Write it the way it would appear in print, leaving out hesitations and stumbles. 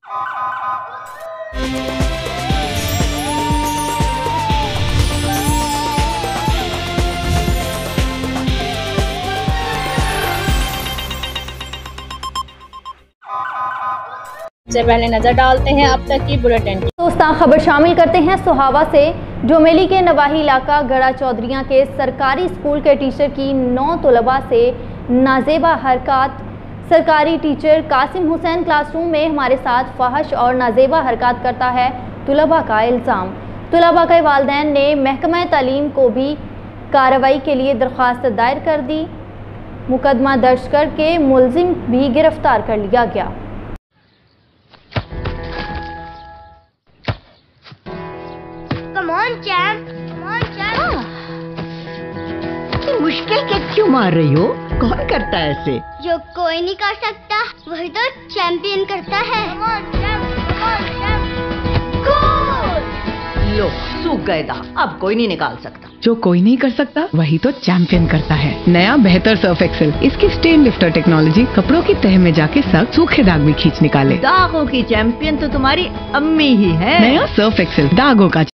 सबसे पहले नजर डालते हैं अब तक की बुलेटिन की। दोस्तां खबर शामिल करते हैं सोहावा से। जोमेली के नवाही इलाका गड़ा चौधरियाँ के सरकारी स्कूल के टीचर की 9 तलबा से नाजेबा हरकत। सरकारी टीचर कासिम हुसैन क्लासरूम में हमारे साथ फहश और नाजेबा हरकत करता है, तलबा का इल्ज़ाम। तलबा के वालिदैन ने महकमा तालीम को भी कार्रवाई के लिए दरख्वास्त दायर कर दी। मुकदमा दर्ज करके मुलजिम भी गिरफ्तार कर लिया गया। मुश्किल के क्यों मार रही हो? कौन करता है ऐसे? जो कोई नहीं कर सकता वही तो चैंपियन करता है। लो सूख गए दाग, अब कोई नहीं निकाल सकता। जो कोई नहीं कर सकता वही तो चैंपियन करता है। नया बेहतर सर्फ एक्सेल, इसकी स्टेन लिफ्टर टेक्नोलॉजी कपड़ों की तह में जाके सख्त सूखे दाग भी खींच निकाले। दागों की चैंपियन तो तुम्हारी अम्मी ही है। नया सर्फ एक्सेल, दागों का